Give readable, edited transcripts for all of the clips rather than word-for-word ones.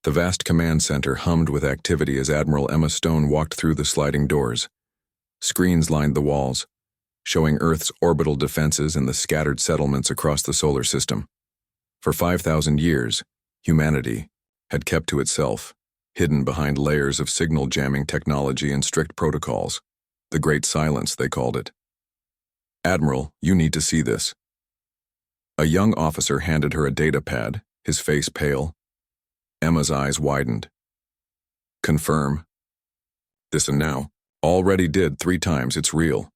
The vast command center hummed with activity as Admiral Emma Stone walked through the sliding doors. Screens lined the walls, showing Earth's orbital defenses and the scattered settlements across the solar system. For 5,000 years, humanity had kept to itself, hidden behind layers of signal jamming technology and strict protocols. The Great Silence, they called it. "Admiral, you need to see this." A young officer handed her a data pad, his face pale. Emma's eyes widened. "Confirm." "This and now." "Already did 3 times, it's real."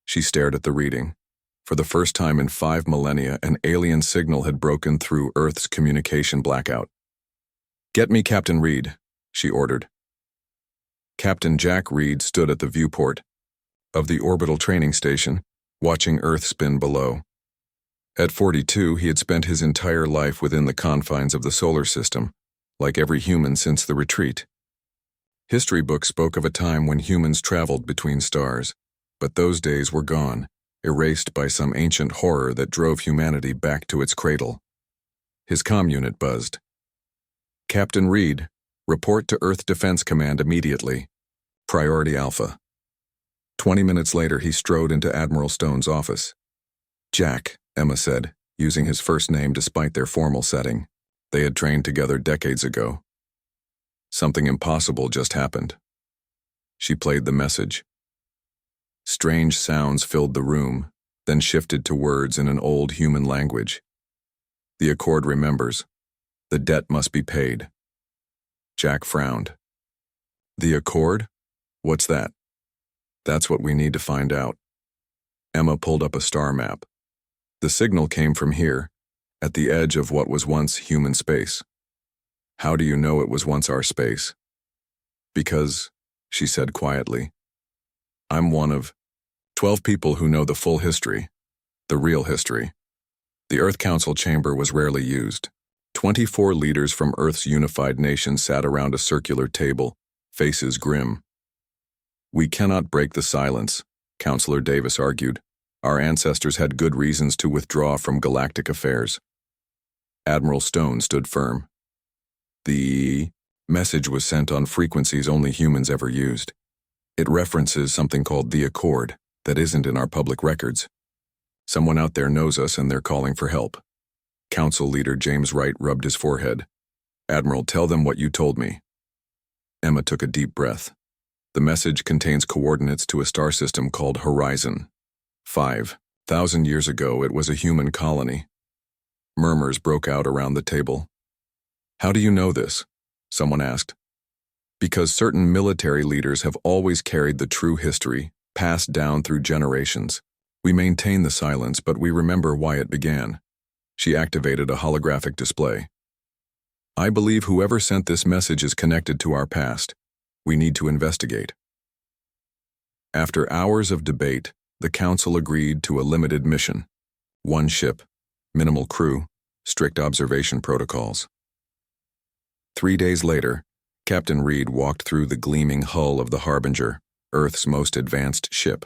She stared at the reading. For the first time in 5 millennia, an alien signal had broken through Earth's communication blackout. "Get me Captain Reed," she ordered. Captain Jack Reed stood at the viewport of the orbital training station, watching Earth spin below. At 42, he had spent his entire life within the confines of the solar system, like every human since the retreat. History books spoke of a time when humans traveled between stars, but those days were gone, erased by some ancient horror that drove humanity back to its cradle. His comm unit buzzed. "Captain Reed, report to Earth Defense Command immediately. Priority Alpha." 20 minutes later, he strode into Admiral Stone's office. "Jack," Emma said, using his first name despite their formal setting. They had trained together decades ago. "Something impossible just happened." She played the message. Strange sounds filled the room, then shifted to words in an old human language. "The Accord remembers. The debt must be paid." Jack frowned. "The Accord? What's that?" "That's what we need to find out." Emma pulled up a star map. "The signal came from here, at the edge of what was once human space." "How do you know it was once our space?" "Because," she said quietly, "I'm one of 12 people who know the full history, the real history." The Earth Council chamber was rarely used. 24 leaders from Earth's unified nation sat around a circular table, faces grim. "We cannot break the silence," Counselor Davis argued. "Our ancestors had good reasons to withdraw from galactic affairs." Admiral Stone stood firm. "The message was sent on frequencies only humans ever used. It references something called the Accord that isn't in our public records. Someone out there knows us and they're calling for help." Council Leader James Wright rubbed his forehead. "Admiral, tell them what you told me." Emma took a deep breath. "The message contains coordinates to a star system called Horizon. 5,000 years ago, it was a human colony." Murmurs broke out around the table. "How do you know this?" someone asked. "Because certain military leaders have always carried the true history, passed down through generations. We maintain the silence, but we remember why it began." She activated a holographic display. "I believe whoever sent this message is connected to our past. We need to investigate." After hours of debate, the Council agreed to a limited mission. 1 ship, minimal crew, strict observation protocols. 3 days later, Captain Reed walked through the gleaming hull of the Harbinger, Earth's most advanced ship.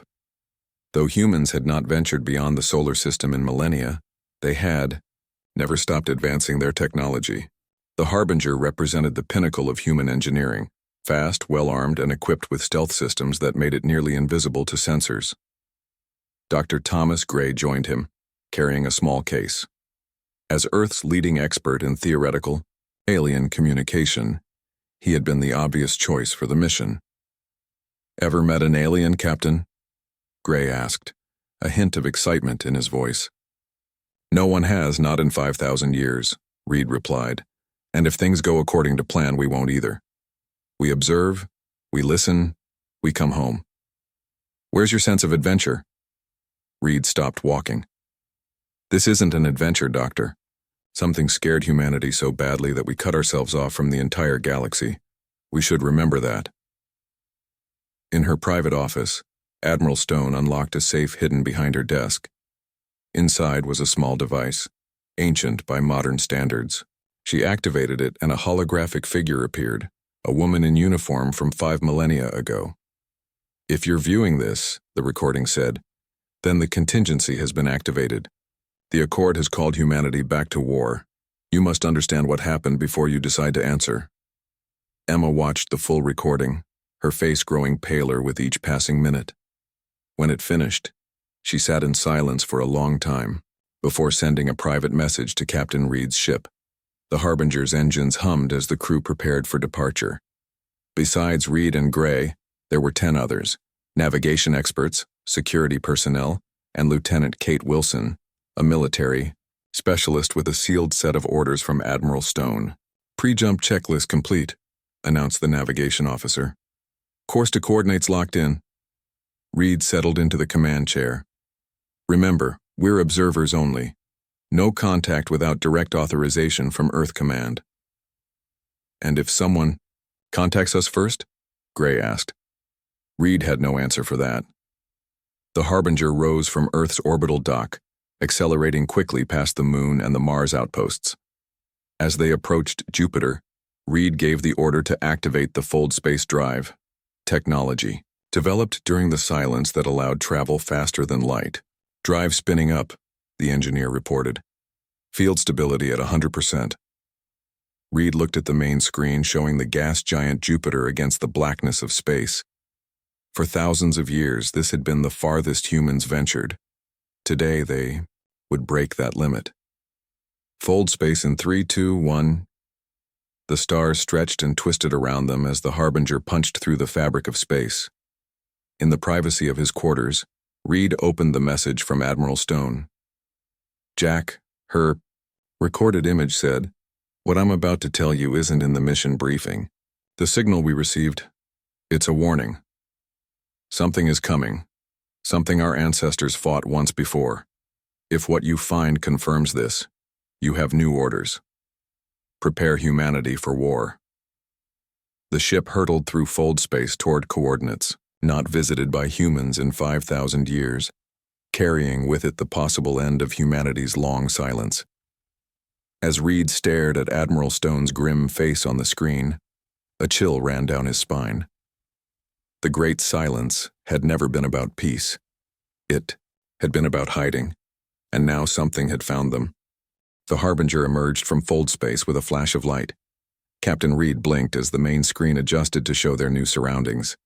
Though humans had not ventured beyond the solar system in millennia, they had never stopped advancing their technology. The Harbinger represented the pinnacle of human engineering, fast, well-armed, and equipped with stealth systems that made it nearly invisible to sensors. Dr. Thomas Gray joined him, carrying a small case. As Earth's leading expert in theoretical, alien communication, he had been the obvious choice for the mission. "Ever met an alien, Captain?" Gray asked, a hint of excitement in his voice. "No one has, not in 5,000 years, Reed replied. "And if things go according to plan, we won't either. We observe, we listen, we come home." "Where's your sense of adventure?" Reed stopped walking. "This isn't an adventure, Doctor. Something scared humanity so badly that we cut ourselves off from the entire galaxy. We should remember that." In her private office, Admiral Stone unlocked a safe hidden behind her desk. Inside was a small device, ancient by modern standards. She activated it and a holographic figure appeared, a woman in uniform from 5 millennia ago. "If you're viewing this," the recording said, "then the contingency has been activated. The Accord has called humanity back to war. You must understand what happened before you decide to answer. Emma watched the full recording, her face growing paler with each passing minute. When it finished, she sat in silence for a long time, before sending a private message to Captain Reed's ship. The Harbinger's engines hummed as the crew prepared for departure. Besides Reed and Gray, there were 10 others: navigation experts, security personnel, and Lieutenant Kate Wilson, a military specialist with a sealed set of orders from Admiral Stone. "Pre-jump checklist complete," announced the navigation officer. "Course to coordinates locked in." Reed settled into the command chair. "Remember, we're observers only. No contact without direct authorization from Earth Command." "And if someone contacts us first?" Gray asked. Reed had no answer for that. The Harbinger rose from Earth's orbital dock, accelerating quickly past the Moon and the Mars outposts. As they approached Jupiter, Reed gave the order to activate the fold space drive technology, developed during the silence that allowed travel faster than light. "Drive spinning up," the engineer reported. "Field stability at 100%. Reed looked at the main screen showing the gas giant Jupiter against the blackness of space. For thousands of years, this had been the farthest humans ventured. Today, they would break that limit. "Fold space in 3, 2, 1. The stars stretched and twisted around them as the Harbinger punched through the fabric of space. In the privacy of his quarters, Reed opened the message from Admiral Stone. "Jack, her recorded image said, 'What I'm about to tell you isn't in the mission briefing. The signal we received, it's a warning. Something is coming. Something our ancestors fought once before. If what you find confirms this, you have new orders. Prepare humanity for war.'" The ship hurtled through fold space toward coordinates not visited by humans in 5,000 years, carrying with it the possible end of humanity's long silence. As Reed stared at Admiral Stone's grim face on the screen, a chill ran down his spine. The great silence had never been about peace. It had been about hiding, and now something had found them. The Harbinger emerged from fold space with a flash of light. Captain Reed blinked as the main screen adjusted to show their new surroundings.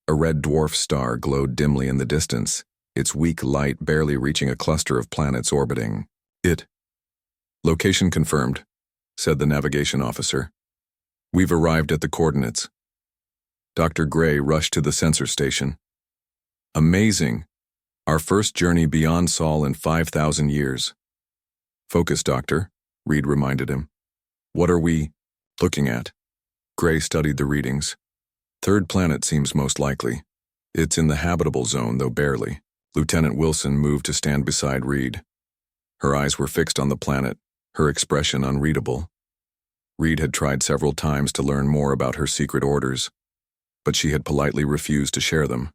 A red dwarf star glowed dimly in the distance, its weak light barely reaching a cluster of planets orbiting it. "Location confirmed," said the navigation officer. "We've arrived at the coordinates." Dr. Gray rushed to the sensor station. "Amazing! Our first journey beyond Sol in 5,000 years. "Focus, Doctor," Reed reminded him. "What are we looking at?" Gray studied the readings. "Third planet seems most likely. It's in the habitable zone, though barely." Lieutenant Wilson moved to stand beside Reed. Her eyes were fixed on the planet, her expression unreadable. Reed had tried several times to learn more about her secret orders, but she had politely refused to share them.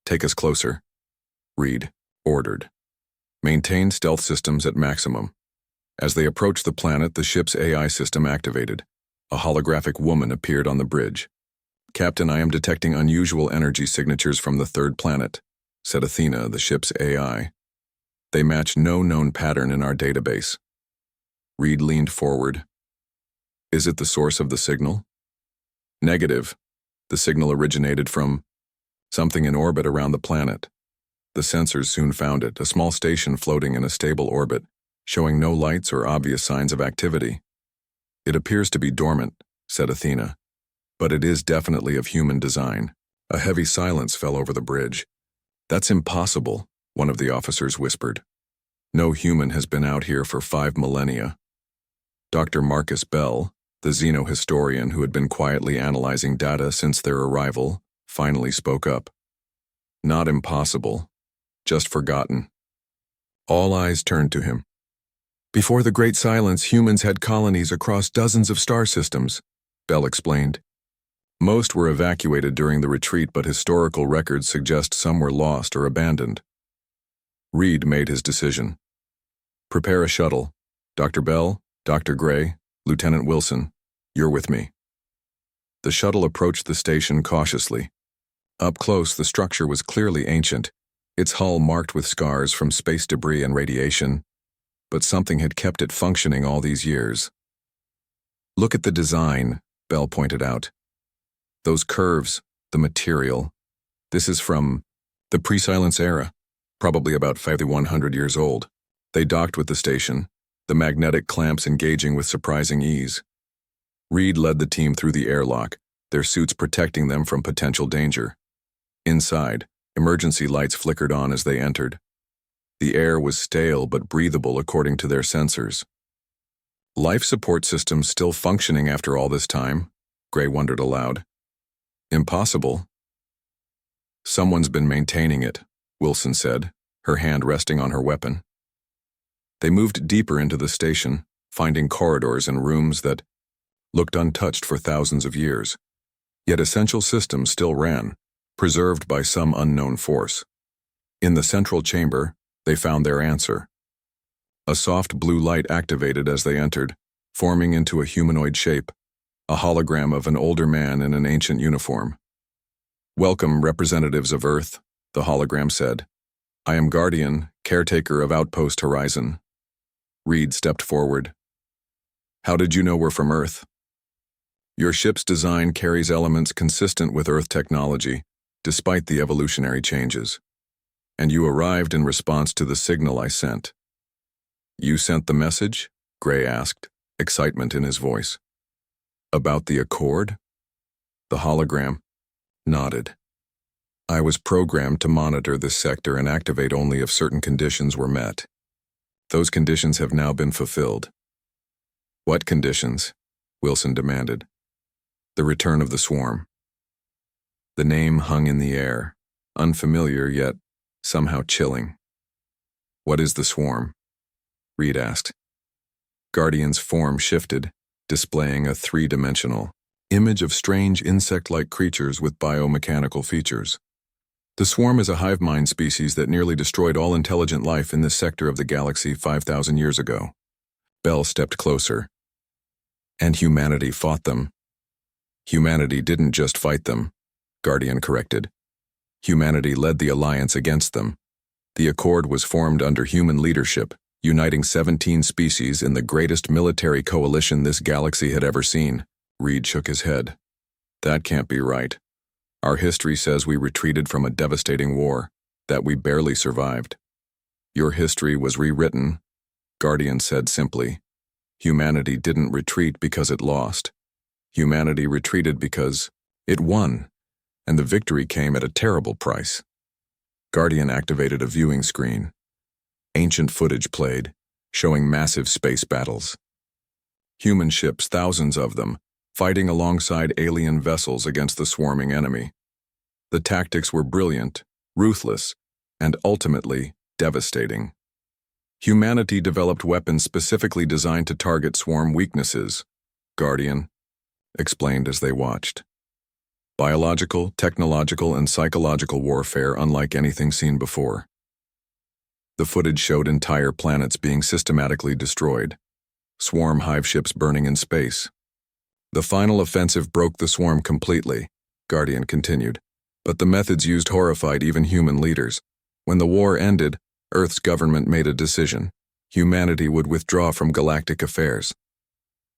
"Take us closer," Reed ordered. "Maintain stealth systems at maximum." As they approached the planet, the ship's AI system activated. A holographic woman appeared on the bridge. "Captain, I am detecting unusual energy signatures from the third planet," said Athena, the ship's AI. "They match no known pattern in our database." Reed leaned forward. "Is it the source of the signal?" "Negative. The signal originated from something in orbit around the planet. The sensors soon found it, a small station floating in a stable orbit, showing no lights or obvious signs of activity." "It appears to be dormant," said Athena, "but it is definitely of human design." A heavy silence fell over the bridge. "That's impossible," one of the officers whispered. "No human has been out here for 5 millennia. Dr. Marcus Bell, the xenohistorian who had been quietly analyzing data since their arrival, finally spoke up. "Not impossible, just forgotten." All eyes turned to him. "Before the Great Silence, humans had colonies across dozens of star systems," Bell explained. "Most were evacuated during the retreat, but historical records suggest some were lost or abandoned." Reed made his decision. "Prepare a shuttle. Dr. Bell, Dr. Gray, Lieutenant Wilson, you're with me." The shuttle approached the station cautiously. Up close, the structure was clearly ancient, its hull marked with scars from space debris and radiation. but something had kept it functioning all these years. Look at the design, Bell pointed out. Those curves, the material. This is from the pre-silence era, probably about 5,100 years old. They docked with the station, the magnetic clamps engaging with surprising ease. Reed led the team through the airlock, their suits protecting them from potential danger. Inside, emergency lights flickered on as they entered. The air was stale but breathable according to their sensors. Life support systems still functioning after all this time? Gray wondered aloud. Impossible. Someone's been maintaining it, Wilson said, her hand resting on her weapon. They moved deeper into the station, finding corridors and rooms that looked untouched for thousands of years. Yet essential systems still ran, preserved by some unknown force. In the central chamber, they found their answer. A soft blue light activated as they entered, forming into a humanoid shape, a hologram of an older man in an ancient uniform. "Welcome, representatives of Earth," the hologram said. "I am Guardian, caretaker of Outpost Horizon." Reed stepped forward. "How did you know we're from Earth?" "Your ship's design carries elements consistent with Earth technology, despite the evolutionary changes. And you arrived in response to the signal I sent." "You sent the message?" Gray asked, excitement in his voice. "About the Accord?" The hologram nodded. "I was programmed to monitor this sector and activate only if certain conditions were met. Those conditions have now been fulfilled." "What conditions?" Wilson demanded. "The return of the swarm." The name hung in the air, unfamiliar yet somehow chilling. "What is the swarm?" Reed asked. Guardian's form shifted, displaying a three-dimensional image of strange insect-like creatures with biomechanical features. "The swarm is a hive mind species that nearly destroyed all intelligent life in this sector of the galaxy 5,000 years ago." Bell stepped closer. "And humanity fought them." "Humanity didn't just fight them," Guardian corrected. "Humanity led the alliance against them. The Accord was formed under human leadership, uniting 17 species in the greatest military coalition this galaxy had ever seen." Reed shook his head. "That can't be right. Our history says we retreated from a devastating war, that we barely survived." "Your history was rewritten," Guardian said simply. "Humanity didn't retreat because it lost. Humanity retreated because it won, and the victory came at a terrible price." Guardian activated a viewing screen. Ancient footage played, showing massive space battles. Human ships, thousands of them, fighting alongside alien vessels against the swarming enemy. The tactics were brilliant, ruthless, and ultimately devastating. Humanity developed weapons specifically designed to target swarm weaknesses, Guardian explained as they watched. Biological, technological, and psychological warfare unlike anything seen before. The footage showed entire planets being systematically destroyed, swarm hive ships burning in space. "The final offensive broke the swarm completely," Guardian continued, "but the methods used horrified even human leaders. When the war ended, Earth's government made a decision. Humanity would withdraw from galactic affairs.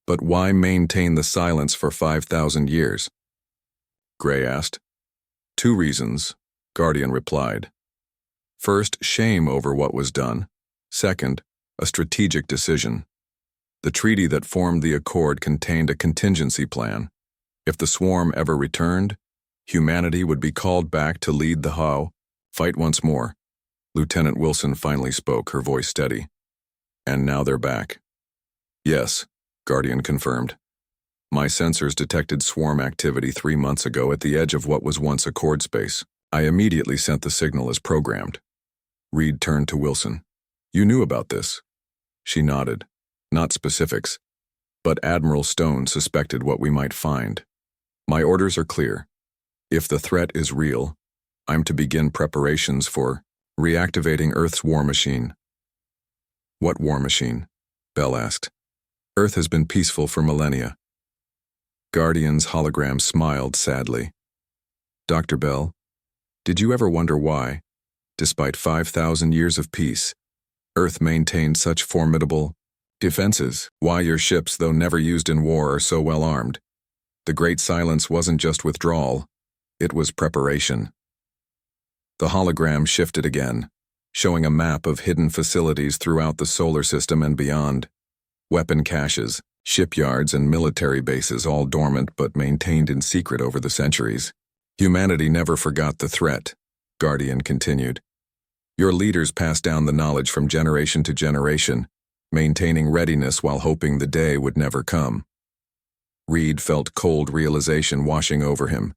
But why maintain the silence for 5,000 years? Gray asked. "2 reasons, Guardian replied. First, shame over what was done. Second, a strategic decision. The treaty that formed the Accord contained a contingency plan. If the swarm ever returned, humanity would be called back to lead the fight once more." Lieutenant Wilson finally spoke, her voice steady. "And now they're back." "Yes," Guardian confirmed. "My sensors detected swarm activity 3 months ago at the edge of what was once Accord space. I immediately sent the signal as programmed." Reed turned to Wilson. "You knew about this?" She nodded. "Not specifics, but Admiral Stone suspected what we might find. My orders are clear. If the threat is real, I'm to begin preparations for reactivating Earth's war machine." "What war machine?" Bell asked. "Earth has been peaceful for millennia." Guardian's hologram smiled sadly. "Dr. Bell, did you ever wonder why, despite 5,000 years of peace, Earth maintained such formidable defenses. Why your ships, though never used in war, are so well armed? The Great Silence wasn't just withdrawal, it was preparation. The hologram shifted again, showing a map of hidden facilities throughout the solar system and beyond. Weapon caches, shipyards, and military bases, all dormant but maintained in secret over the centuries. Humanity never forgot the threat, Guardian continued. Your leaders passed down the knowledge from generation to generation, maintaining readiness while hoping the day would never come. Reed felt cold realization washing over him.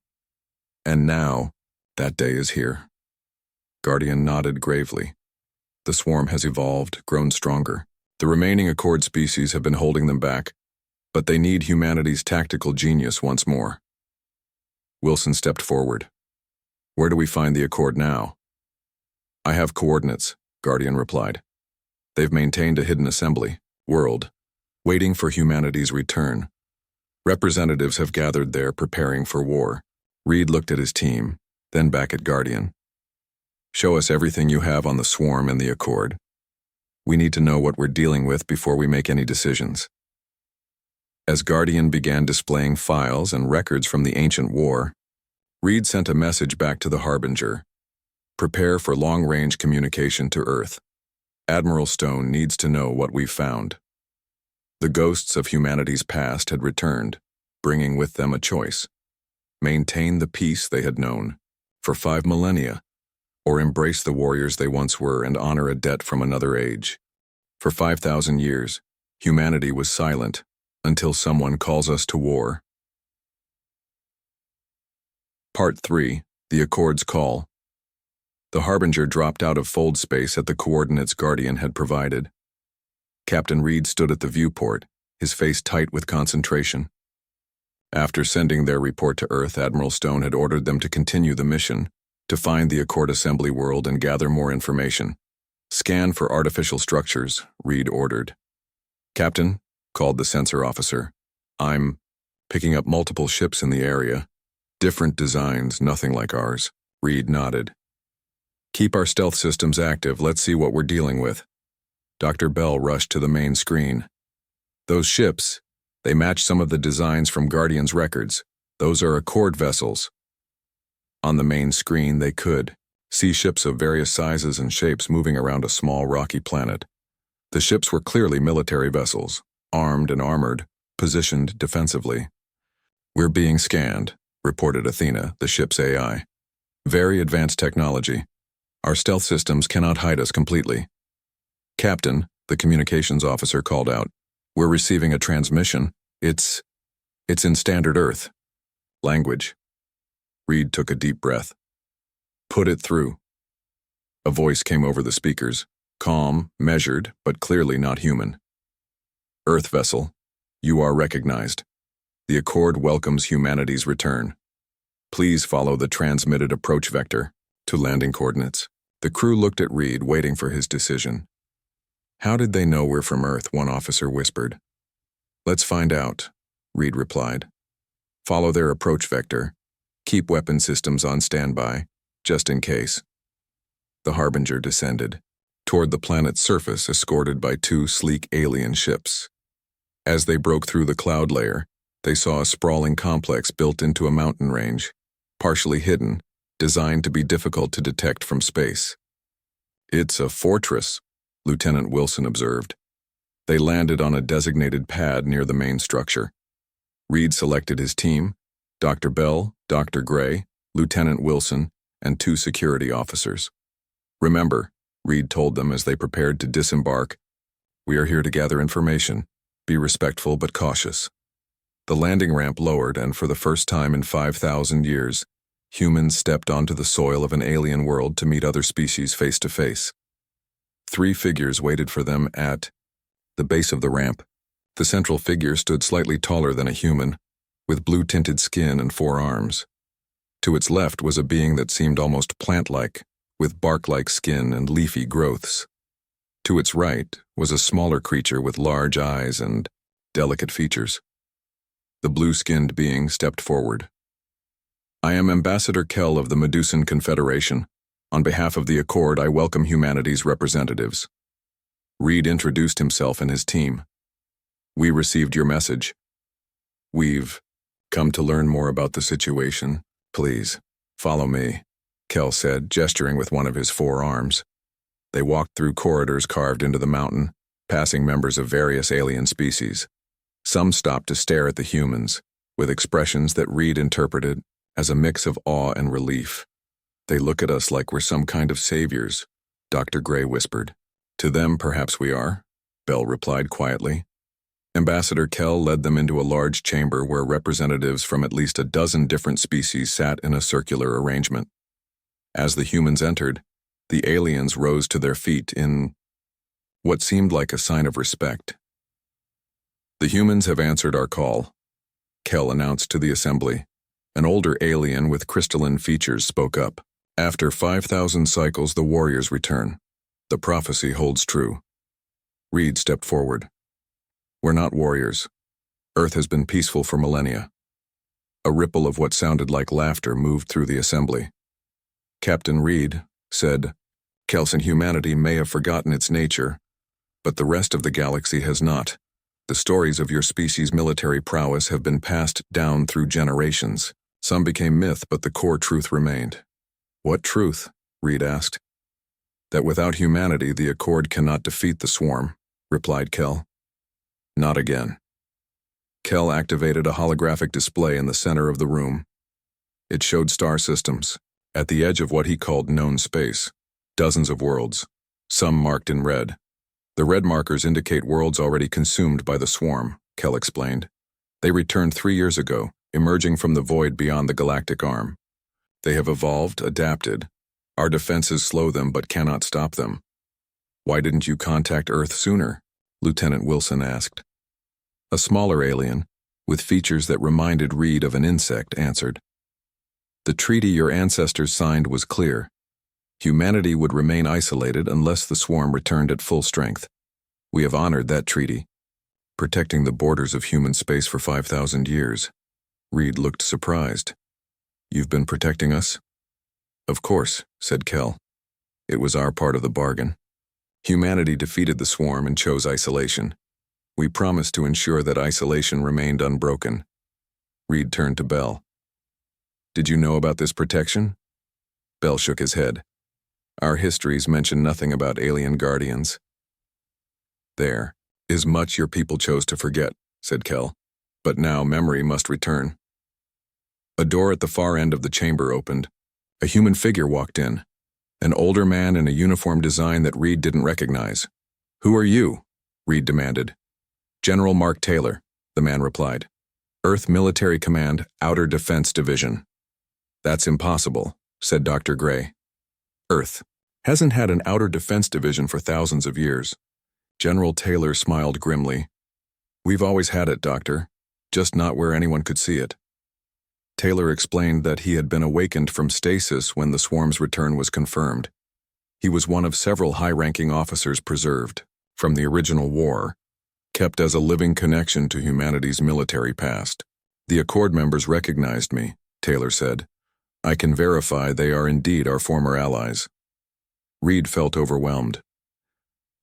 And now, that day is here. Guardian nodded gravely. The swarm has evolved, grown stronger. The remaining Accord species have been holding them back, but they need humanity's tactical genius once more. Wilson stepped forward. Where do we find the Accord now? I have coordinates, Guardian replied. They've maintained a hidden assembly, world, waiting for humanity's return. Representatives have gathered there preparing for war. Reed looked at his team, then back at Guardian. Show us everything you have on the swarm and the Accord. We need to know what we're dealing with before we make any decisions. As Guardian began displaying files and records from the ancient war, Reed sent a message back to the Harbinger. Prepare for long-range communication to Earth. Admiral Stone needs to know what we've found. The ghosts of humanity's past had returned, bringing with them a choice. Maintain the peace they had known for 5 millennia, or embrace the warriors they once were and honor a debt from another age. For 5,000 years, humanity was silent until someone calls us to war. Part 3, The Accord's Call. The Harbinger dropped out of fold space at the coordinates Guardian had provided. Captain Reed stood at the viewport, his face tight with concentration. After sending their report to Earth, Admiral Stone had ordered them to continue the mission, to find the Accord assembly world and gather more information. Scan for artificial structures, Reed ordered. Captain, called the sensor officer. I'm picking up multiple ships in the area. Different designs, nothing like ours. Reed nodded. Keep our stealth systems active, let's see what we're dealing with. Dr. Bell rushed to the main screen. Those ships, they match some of the designs from Guardian's records. Those are Accord vessels. On the main screen, they could see ships of various sizes and shapes moving around a small rocky planet. The ships were clearly military vessels, armed and armored, positioned defensively. We're being scanned, reported Athena, the ship's AI. Very advanced technology. Our stealth systems cannot hide us completely. Captain, the communications officer called out. We're receiving a transmission. It's in standard Earth language. Reed took a deep breath. Put it through. A voice came over the speakers, calm, measured, but clearly not human. Earth vessel, you are recognized. The Accord welcomes humanity's return. Please follow the transmitted approach vector to landing coordinates. The crew looked at Reed, waiting for his decision. How did they know we're from Earth? One officer whispered. Let's find out, Reed replied. Follow their approach vector. Keep weapon systems on standby, just in case. The Harbinger descended toward the planet's surface, escorted by 2 sleek alien ships. As they broke through the cloud layer, they saw a sprawling complex built into a mountain range, partially hidden, designed to be difficult to detect from space. It's a fortress, Lieutenant Wilson observed. They landed on a designated pad near the main structure. Reed selected his team, Dr. Bell, Dr. Gray, Lieutenant Wilson, and 2 security officers. Remember, Reed told them as they prepared to disembark, we are here to gather information. Be respectful but cautious. The landing ramp lowered, and for the first time in 5,000 years, humans stepped onto the soil of an alien world to meet other species face to face. 3 figures waited for them at the base of the ramp. The central figure stood slightly taller than a human, with blue-tinted skin and 4 arms. To its left was a being that seemed almost plant-like, with bark-like skin and leafy growths. To its right was a smaller creature with large eyes and delicate features. The blue-skinned being stepped forward. I am Ambassador Kell of the Medusan Confederation. On behalf of the Accord, I welcome humanity's representatives. Reed introduced himself and his team. We received your message. We've come to learn more about the situation. Please, follow me, Kel said, gesturing with one of his 4 arms. They walked through corridors carved into the mountain, passing members of various alien species. Some stopped to stare at the humans, with expressions that Reed interpreted as a mix of awe and relief. They look at us like we're some kind of saviors, Dr. Gray whispered. To them, perhaps we are, Bell replied quietly. Ambassador Kell led them into a large chamber where representatives from at least a dozen different species sat in a circular arrangement. As the humans entered, the aliens rose to their feet in what seemed like a sign of respect. The humans have answered our call, Kell announced to the assembly. An older alien with crystalline features spoke up. After 5,000 cycles, the warriors return. The prophecy holds true. Reed stepped forward. We're not warriors. Earth has been peaceful for millennia. A ripple of what sounded like laughter moved through the assembly. Captain Reed said, Kelson, humanity may have forgotten its nature, but the rest of the galaxy has not. The stories of your species' military prowess have been passed down through generations. Some became myth, but the core truth remained. What truth? Reed asked. That without humanity, the Accord cannot defeat the swarm, replied Kell. Not again. Kell activated a holographic display in the center of the room. It showed star systems, at the edge of what he called known space. Dozens of worlds, some marked in red. The red markers indicate worlds already consumed by the swarm, Kell explained. They returned 3 years ago, emerging from the void beyond the galactic arm. They have evolved, adapted. Our defenses slow them but cannot stop them. Why didn't you contact Earth sooner? Lieutenant Wilson asked. A smaller alien, with features that reminded Reed of an insect, answered. The treaty your ancestors signed was clear. Humanity would remain isolated unless the swarm returned at full strength. We have honored that treaty, protecting the borders of human space for 5,000 years. Reed looked surprised. You've been protecting us? Of course, said Kell. It was our part of the bargain. Humanity defeated the swarm and chose isolation. We promised to ensure that isolation remained unbroken. Reed turned to Bell. Did you know about this protection? Bell shook his head. Our histories mention nothing about alien guardians. There is much your people chose to forget, said Kell. But now memory must return. A door at the far end of the chamber opened. A human figure walked in. An older man in a uniform design that Reed didn't recognize. Who are you? Reed demanded. General Mark Taylor, the man replied. Earth Military Command, Outer Defense Division. That's impossible, said Dr. Gray. Earth hasn't had an Outer Defense Division for thousands of years. General Taylor smiled grimly. We've always had it, Doctor, just not where anyone could see it. Taylor explained that he had been awakened from stasis when the swarm's return was confirmed. He was one of several high-ranking officers preserved, from the original war, kept as a living connection to humanity's military past. The Accord members recognized me, Taylor said. I can verify they are indeed our former allies. Reed felt overwhelmed.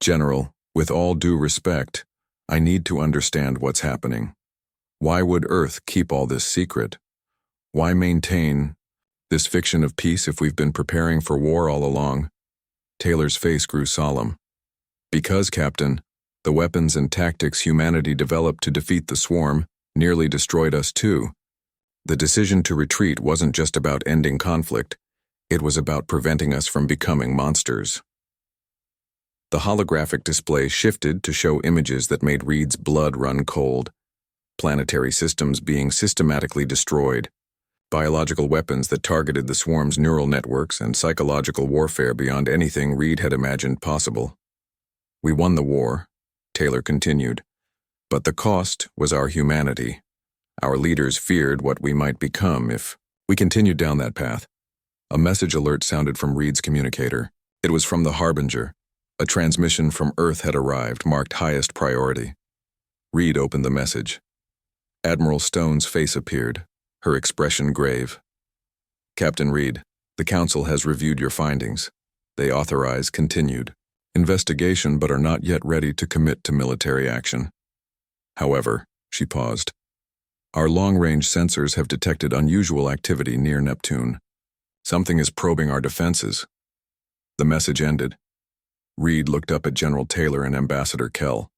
General, with all due respect, I need to understand what's happening. Why would Earth keep all this secret? Why maintain this fiction of peace if we've been preparing for war all along? Taylor's face grew solemn. Because, Captain, the weapons and tactics humanity developed to defeat the swarm nearly destroyed us too. The decision to retreat wasn't just about ending conflict, it was about preventing us from becoming monsters. The holographic display shifted to show images that made Reed's blood run cold. Planetary systems being systematically destroyed, biological weapons that targeted the swarm's neural networks, and psychological warfare beyond anything Reed had imagined possible. We won the war, Taylor continued, but the cost was our humanity. Our leaders feared what we might become if we continued down that path. A message alert sounded from Reed's communicator. It was from the Harbinger. A transmission from Earth had arrived, marked highest priority. Reed opened the message. Admiral Stone's face appeared, her expression grave. Captain Reed, the Council has reviewed your findings. They authorize continued investigation but are not yet ready to commit to military action. However, she paused. Our long-range sensors have detected unusual activity near Neptune. Something is probing our defenses. The message ended. Reed looked up at General Taylor and Ambassador Kell.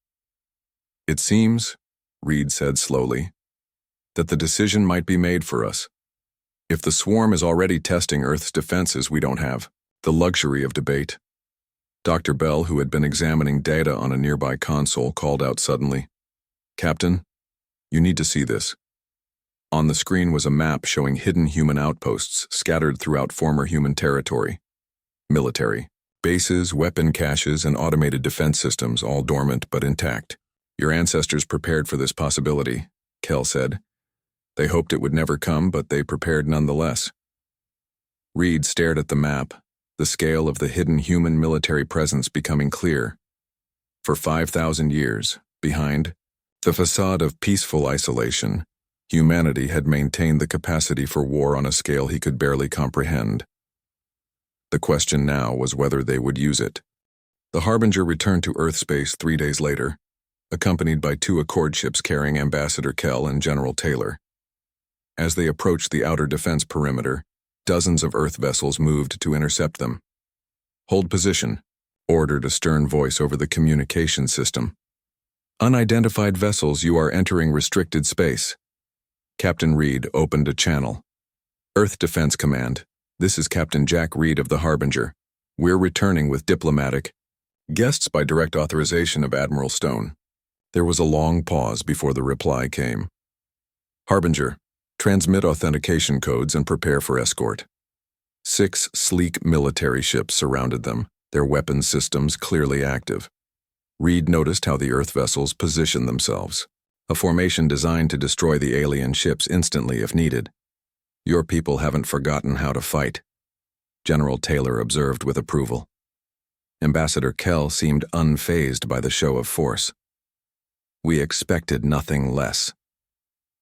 It seems, Reed said slowly, that the decision might be made for us. If the swarm is already testing Earth's defenses, we don't have the luxury of debate. Dr. Bell, who had been examining data on a nearby console, called out suddenly, "Captain, you need to see this." On the screen was a map showing hidden human outposts scattered throughout former human territory. Military bases, weapon caches, and automated defense systems, all dormant but intact. Your ancestors prepared for this possibility, Kell said. They hoped it would never come, but they prepared nonetheless. Reed stared at the map, the scale of the hidden human military presence becoming clear. For 5,000 years, behind the facade of peaceful isolation, humanity had maintained the capacity for war on a scale he could barely comprehend. The question now was whether they would use it. The Harbinger returned to Earth space 3 days later, accompanied by 2 Accord ships carrying Ambassador Kell and General Taylor. As they approached the outer defense perimeter, dozens of Earth vessels moved to intercept them. "Hold position," ordered a stern voice over the communication system. "Unidentified vessels, you are entering restricted space." Captain Reed opened a channel. "Earth Defense Command, this is Captain Jack Reed of the Harbinger. We're returning with diplomatic guests by direct authorization of Admiral Stone." There was a long pause before the reply came. "Harbinger, transmit authentication codes and prepare for escort." 6 sleek military ships surrounded them, their weapons systems clearly active. Reed noticed how the Earth vessels positioned themselves, a formation designed to destroy the alien ships instantly if needed. "Your people haven't forgotten how to fight," General Taylor observed with approval. Ambassador Kell seemed unfazed by the show of force. "We expected nothing less."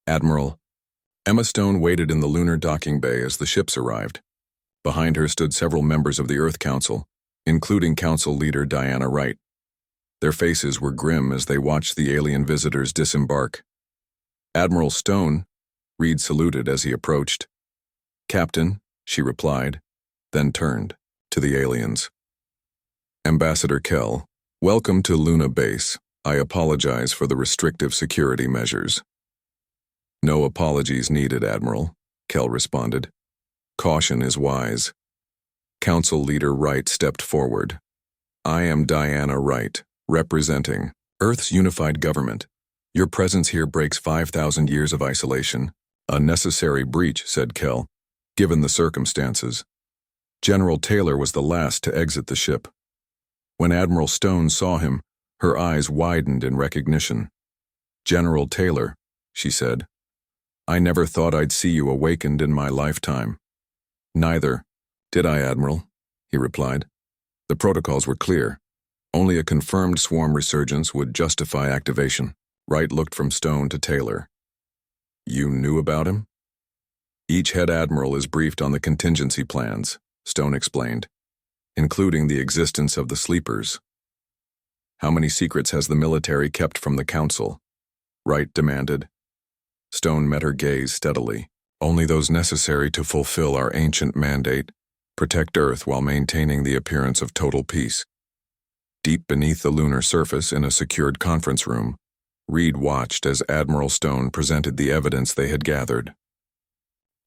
Admiral Emma Stone waited in the lunar docking bay as the ships arrived. Behind her stood several members of the Earth Council, including Council Leader Diana Wright. Their faces were grim as they watched the alien visitors disembark. "Admiral Stone," Reed saluted as he approached. "Captain," she replied, then turned to the aliens. "Ambassador Kell, welcome to Luna Base. I apologize for the restrictive security measures." "No apologies needed, Admiral," Kell responded. "Caution is wise." Council Leader Wright stepped forward. "I am Diana Wright, representing Earth's unified government. Your presence here breaks 5,000 years of isolation. A necessary breach," said Kell, "given the circumstances." General Taylor was the last to exit the ship. When Admiral Stone saw him, her eyes widened in recognition. "General Taylor," she said, "I never thought I'd see you awakened in my lifetime." "Neither did I, Admiral," he replied. "The protocols were clear. Only a confirmed swarm resurgence would justify activation." Wright looked from Stone to Taylor. "You knew about him?" "Each head admiral is briefed on the contingency plans," Stone explained, "including the existence of the sleepers." "How many secrets has the military kept from the Council?" Wright demanded. Stone met her gaze steadily. "Only those necessary to fulfill our ancient mandate, protect Earth while maintaining the appearance of total peace." Deep beneath the lunar surface in a secured conference room, Reed watched as Admiral Stone presented the evidence they had gathered.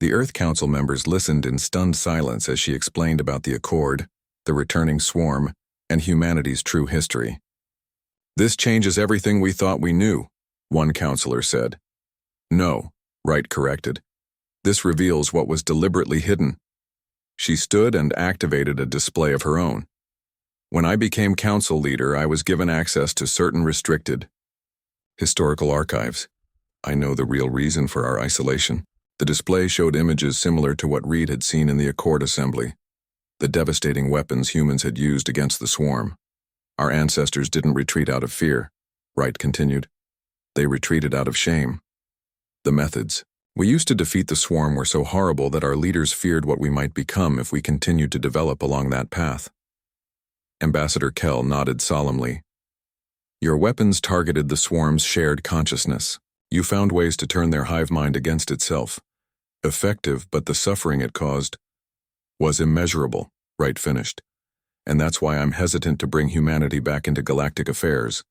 The Earth Council members listened in stunned silence as she explained about the Accord, the returning swarm, and humanity's true history. "This changes everything we thought we knew," one counselor said. "No," Wright corrected. "This reveals what was deliberately hidden." She stood and activated a display of her own. "When I became council leader, I was given access to certain restricted historical archives. I know the real reason for our isolation." The display showed images similar to what Reed had seen in the Accord assembly, the devastating weapons humans had used against the swarm. "Our ancestors didn't retreat out of fear," Wright continued. "They retreated out of shame. The methods we used to defeat the swarm were so horrible that our leaders feared what we might become if we continued to develop along that path." Ambassador Kell nodded solemnly. Your weapons targeted the swarm's shared consciousness. You found ways to turn their hive mind against itself. Effective, but the suffering it caused was immeasurable, Wright finished. And that's why I'm hesitant to bring humanity back into galactic affairs.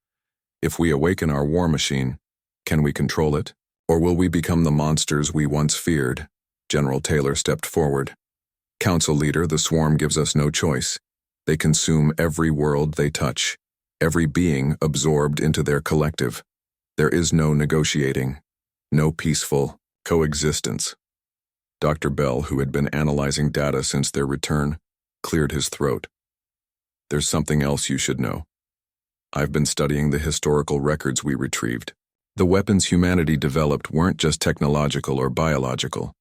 If we awaken our war machine, can we control it? Or will we become the monsters we once feared? General Taylor stepped forward. Council leader, the swarm gives us no choice. They consume every world they touch, every being absorbed into their collective. There is no negotiating, no peaceful coexistence. Dr. Bell, who had been analyzing data since their return, cleared his throat. There's something else you should know. I've been studying the historical records we retrieved. The weapons humanity developed weren't just technological or biological.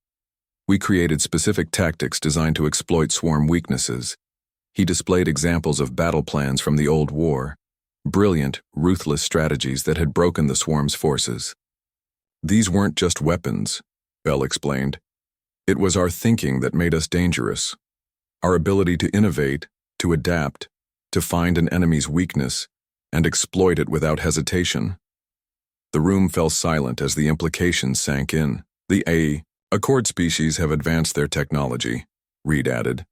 We created specific tactics designed to exploit swarm weaknesses. He displayed examples of battle plans from the old war, brilliant, ruthless strategies that had broken the swarm's forces. These weren't just weapons, Bell explained. It was our thinking that made us dangerous. Our ability to innovate, to adapt, to find an enemy's weakness, and exploit it without hesitation. The room fell silent as the implications sank in. The Accord species have advanced their technology, Reed added.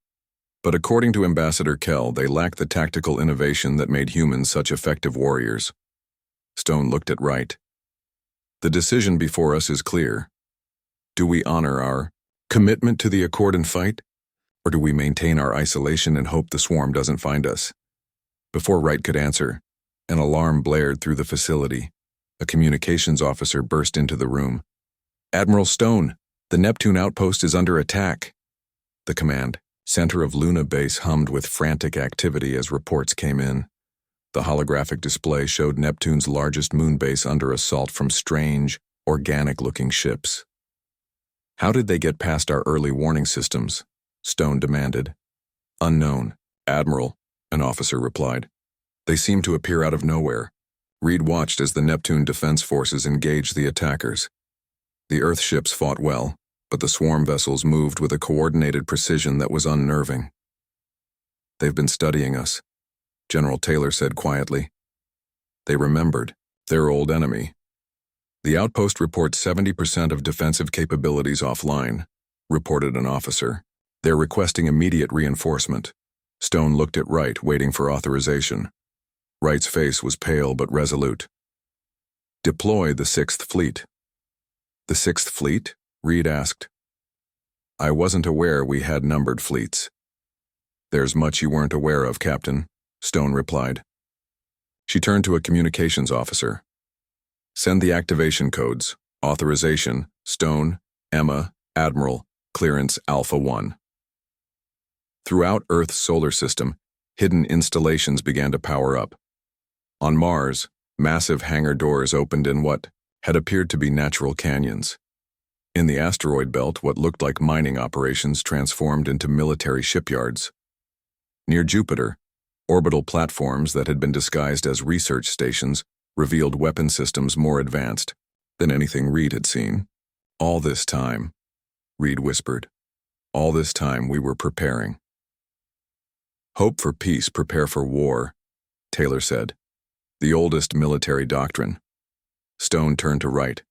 But according to Ambassador Kell, they lack the tactical innovation that made humans such effective warriors. Stone looked at Wright. The decision before us is clear. Do we honor our commitment to the Accord and fight? Or do we maintain our isolation and hope the swarm doesn't find us? Before Wright could answer, an alarm blared through the facility. A communications officer burst into the room. Admiral Stone, the Neptune outpost is under attack. The command center of Luna Base hummed with frantic activity as reports came in. The holographic display showed Neptune's largest moon base under assault from strange, organic-looking ships. How did they get past our early warning systems? Stone demanded. Unknown, Admiral, an officer replied. They seemed to appear out of nowhere. Reed watched as the Neptune defense forces engaged the attackers. The Earth ships fought well, but the swarm vessels moved with a coordinated precision that was unnerving. They've been studying us, General Taylor said quietly. They remembered their old enemy. The outpost reports 70% of defensive capabilities offline, reported an officer. They're requesting immediate reinforcement. Stone looked at Wright, waiting for authorization. Wright's face was pale but resolute. Deploy the 6th Fleet. The 6th Fleet? Reed asked. I wasn't aware we had numbered fleets. There's much you weren't aware of, Captain, Stone replied. She turned to a communications officer. Send the activation codes. Authorization, Stone, Emma, Admiral, clearance Alpha 1. Throughout Earth's solar system, hidden installations began to power up. On Mars, massive hangar doors opened in what had appeared to be natural canyons. In the asteroid belt, what looked like mining operations transformed into military shipyards. Near Jupiter, orbital platforms that had been disguised as research stations revealed weapon systems more advanced than anything Reed had seen. All this time, Reed whispered, all this time we were preparing. Hope for peace, prepare for war, Taylor said. The oldest military doctrine. Stone turned to Wright.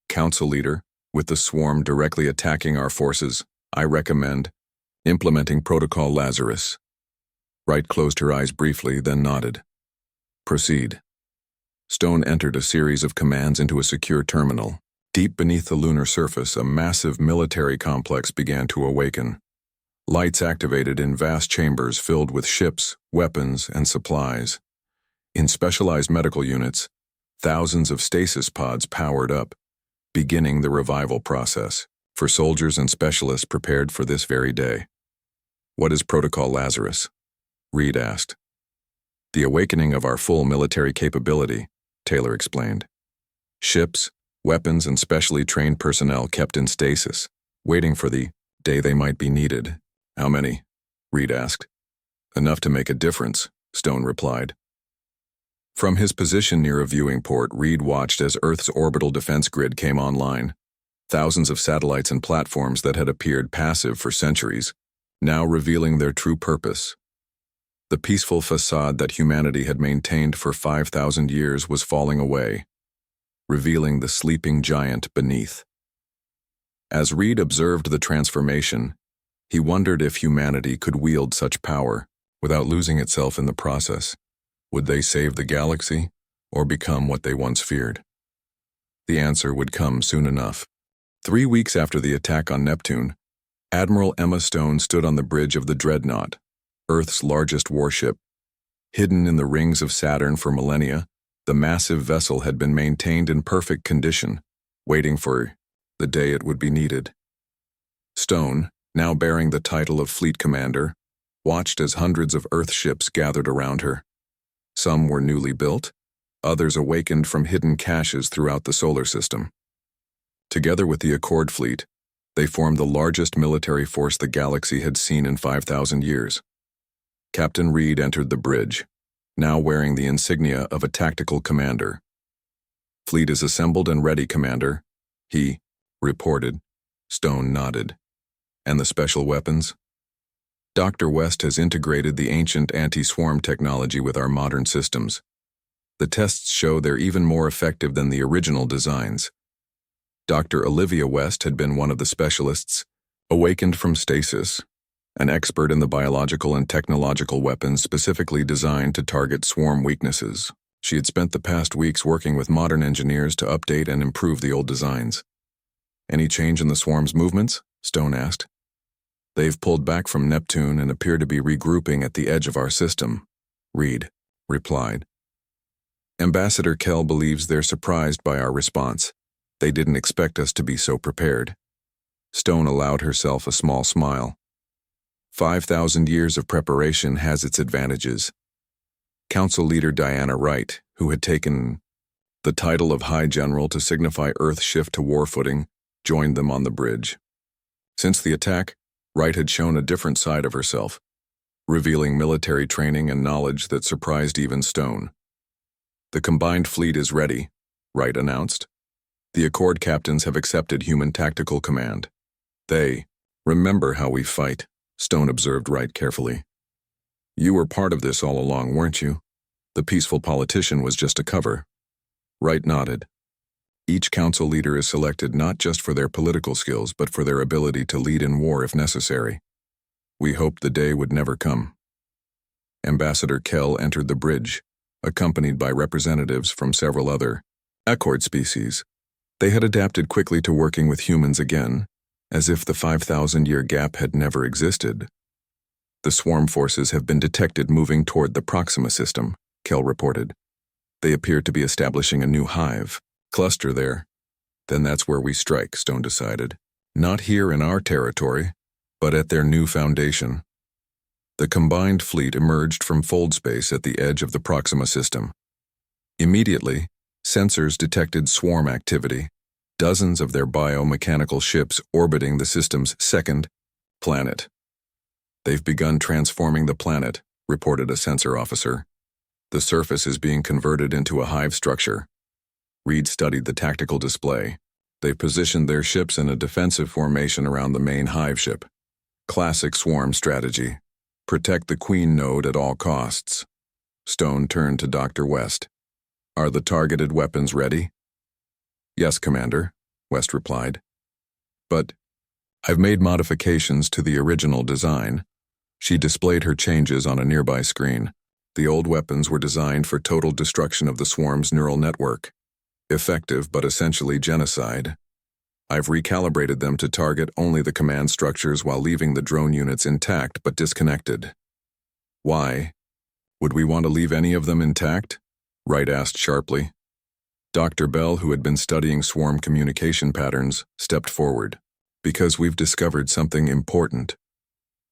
Council leader, with the swarm directly attacking our forces, I recommend implementing Protocol Lazarus. Wright closed her eyes briefly, then nodded. Proceed. Stone entered a series of commands into a secure terminal. Deep beneath the lunar surface, a massive military complex began to awaken. Lights activated in vast chambers filled with ships, weapons, and supplies. In specialized medical units, thousands of stasis pods powered up, beginning the revival process for soldiers and specialists prepared for this very day. What is Protocol Lazarus? Reed asked. The awakening of our full military capability, Taylor explained. Ships, weapons, and specially trained personnel kept in stasis, waiting for the day they might be needed. How many? Reed asked. Enough to make a difference, Stone replied. From his position near a viewing port, Reed watched as Earth's orbital defense grid came online. Thousands of satellites and platforms that had appeared passive for centuries, now revealing their true purpose. The peaceful facade that humanity had maintained for 5,000 years was falling away, revealing the sleeping giant beneath. As Reed observed the transformation, he wondered if humanity could wield such power without losing itself in the process. Would they save the galaxy, or become what they once feared? The answer would come soon enough. 3 weeks after the attack on Neptune, Admiral Emma Stone stood on the bridge of the Dreadnought, Earth's largest warship. Hidden in the rings of Saturn for millennia, the massive vessel had been maintained in perfect condition, waiting for the day it would be needed. Stone, now bearing the title of Fleet Commander, watched as hundreds of Earth ships gathered around her. Some were newly built, others awakened from hidden caches throughout the solar system. Together with the Accord fleet, they formed the largest military force the galaxy had seen in 5,000 years. Captain Reed entered the bridge, now wearing the insignia of a tactical commander. "Fleet is assembled and ready, Commander," he reported. Stone nodded. "And the special weapons?" "Dr. West has integrated the ancient anti-swarm technology with our modern systems. The tests show they're even more effective than the original designs." Dr. Olivia West had been one of the specialists, awakened from stasis, an expert in the biological and technological weapons specifically designed to target swarm weaknesses. She had spent the past weeks working with modern engineers to update and improve the old designs. "Any change in the swarm's movements?" Stone asked. "They've pulled back from Neptune and appear to be regrouping at the edge of our system," Reed replied. "Ambassador Kell believes they're surprised by our response. They didn't expect us to be so prepared." Stone allowed herself a small smile. 5,000 years of preparation has its advantages. Council leader Diana Wright, who had taken the title of High General to signify Earth's shift to war footing, joined them on the bridge. Since the attack, Wright had shown a different side of herself, revealing military training and knowledge that surprised even Stone. "The combined fleet is ready," Wright announced. "The Accord captains have accepted human tactical command. They remember how we fight," Stone observed Wright carefully. "You were part of this all along, weren't you? The peaceful politician was just a cover." Wright nodded. "Each council leader is selected not just for their political skills, but for their ability to lead in war if necessary. We hoped the day would never come." Ambassador Kell entered the bridge, accompanied by representatives from several other Accord species. They had adapted quickly to working with humans again, as if the 5,000-year gap had never existed. "The swarm forces have been detected moving toward the Proxima system," Kell reported. "They appear to be establishing a new hive cluster there." "Then that's where we strike," Stone decided. "Not here in our territory, but at their new foundation." The combined fleet emerged from fold space at the edge of the Proxima system. Immediately, sensors detected swarm activity, dozens of their biomechanical ships orbiting the system's second planet. "They've begun transforming the planet," reported a sensor officer. "The surface is being converted into a hive structure." Reed studied the tactical display. They positioned their ships in a defensive formation around the main hive ship. Classic swarm strategy. Protect the queen node at all costs. Stone turned to Dr. West. "Are the targeted weapons ready?" "Yes, Commander," West replied. "But I've made modifications to the original design." She displayed her changes on a nearby screen. The old weapons were designed for total destruction of the swarm's neural network. Effective but essentially genocide. I've recalibrated them to target only the command structures while leaving the drone units intact but disconnected. "Why? Would we want to leave any of them intact?" Wright asked sharply. Dr. Bell, who had been studying swarm communication patterns, stepped forward. "Because we've discovered something important.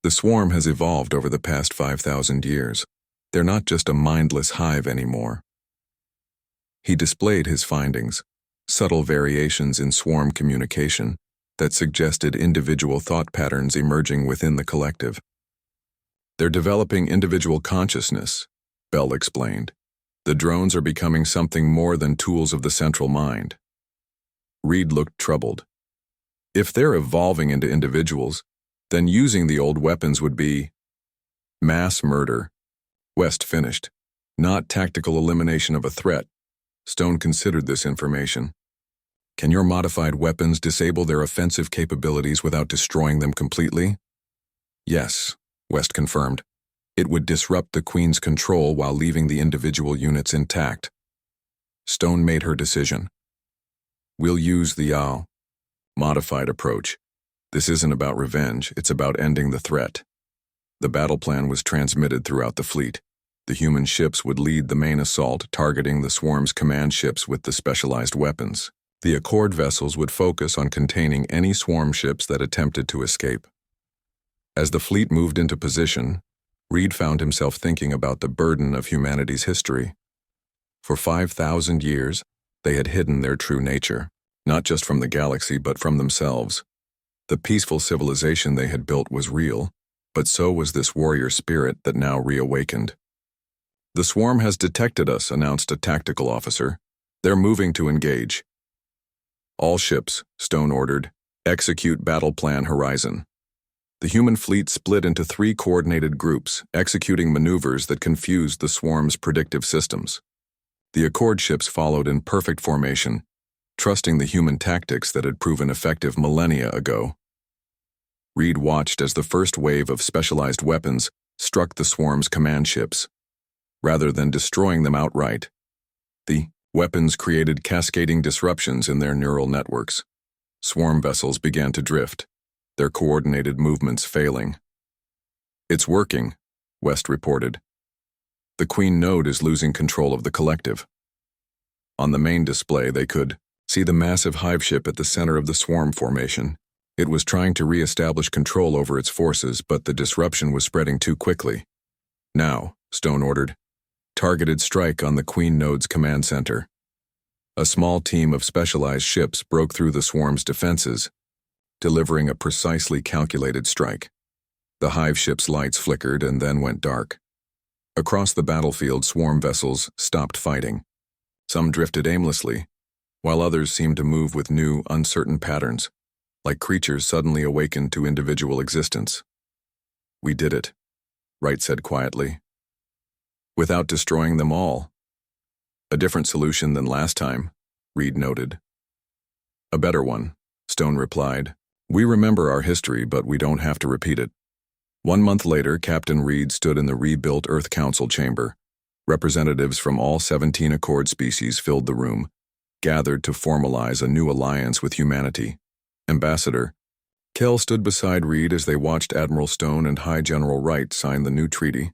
The swarm has evolved over the past 5,000 years. They're not just a mindless hive anymore." He displayed his findings, subtle variations in swarm communication that suggested individual thought patterns emerging within the collective. "They're developing individual consciousness," Bell explained. "The drones are becoming something more than tools of the central mind." Reed looked troubled. "If they're evolving into individuals, then using the old weapons would be mass murder," West finished. Not tactical elimination of a threat. Stone considered this information. Can your modified weapons disable their offensive capabilities without destroying them completely? Yes, West confirmed. It would disrupt the Queen's control while leaving the individual units intact. Stone made her decision. We'll use the modified approach. This isn't about revenge, it's about ending the threat. The battle plan was transmitted throughout the fleet. The human ships would lead the main assault, targeting the swarm's command ships with the specialized weapons. The Accord vessels would focus on containing any swarm ships that attempted to escape. As the fleet moved into position, Reed found himself thinking about the burden of humanity's history. For 5,000 years, they had hidden their true nature, not just from the galaxy but from themselves. The peaceful civilization they had built was real, but so was this warrior spirit that now reawakened. "The swarm has detected us," announced a tactical officer. "They're moving to engage." "All ships," Stone ordered, "execute battle plan Horizon." The human fleet split into 3 coordinated groups, executing maneuvers that confused the swarm's predictive systems. The Accord ships followed in perfect formation, trusting the human tactics that had proven effective millennia ago. Reed watched as the first wave of specialized weapons struck the swarm's command ships. Rather than destroying them outright, the weapons created cascading disruptions in their neural networks. Swarm vessels began to drift, their coordinated movements failing. "It's working," West reported. "The Queen node is losing control of the collective." On the main display, they could see the massive hive ship at the center of the swarm formation. It was trying to re-establish control over its forces, but the disruption was spreading too quickly. "Now," Stone ordered, "targeted strike on the Queen node's command center." A small team of specialized ships broke through the swarm's defenses, delivering a precisely calculated strike. The hive ship's lights flickered and then went dark. Across the battlefield, swarm vessels stopped fighting. Some drifted aimlessly, while others seemed to move with new, uncertain patterns, like creatures suddenly awakened to individual existence. "We did it," Wright said quietly. "Without destroying them all." "A different solution than last time," Reed noted. "A better one," Stone replied. "We remember our history, but we don't have to repeat it." 1 month later, Captain Reed stood in the rebuilt Earth Council chamber. Representatives from all 17 Accord species filled the room, gathered to formalize a new alliance with humanity. Ambassador Kell stood beside Reed as they watched Admiral Stone and High General Wright sign the new treaty.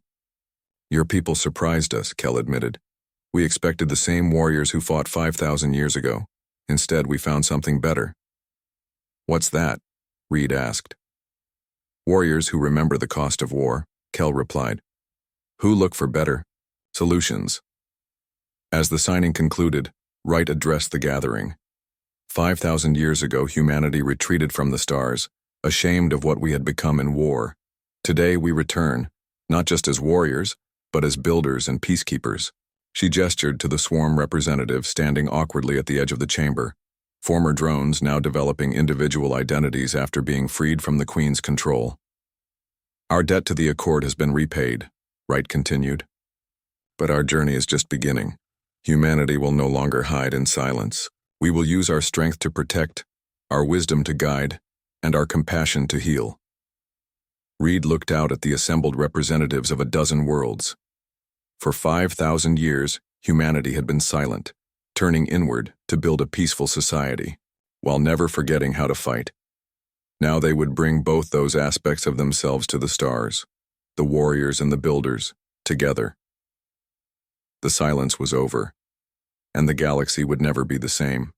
"Your people surprised us," Kell admitted. "We expected the same warriors who fought 5,000 years ago. Instead, we found something better." "What's that?" Reed asked. "Warriors who remember the cost of war," Kell replied. "Who look for better solutions." As the signing concluded, Wright addressed the gathering. 5,000 years ago, humanity retreated from the stars, ashamed of what we had become in war. Today we return, not just as warriors, but as builders and peacekeepers. She gestured to the swarm representative standing awkwardly at the edge of the chamber, former drones now developing individual identities after being freed from the Queen's control. "Our debt to the Accord has been repaid," Wright continued. "But our journey is just beginning. Humanity will no longer hide in silence. We will use our strength to protect, our wisdom to guide, and our compassion to heal." Reed looked out at the assembled representatives of a dozen worlds. For 5,000 years, humanity had been silent, turning inward to build a peaceful society, while never forgetting how to fight. Now they would bring both those aspects of themselves to the stars, the warriors and the builders, together. The silence was over, and the galaxy would never be the same.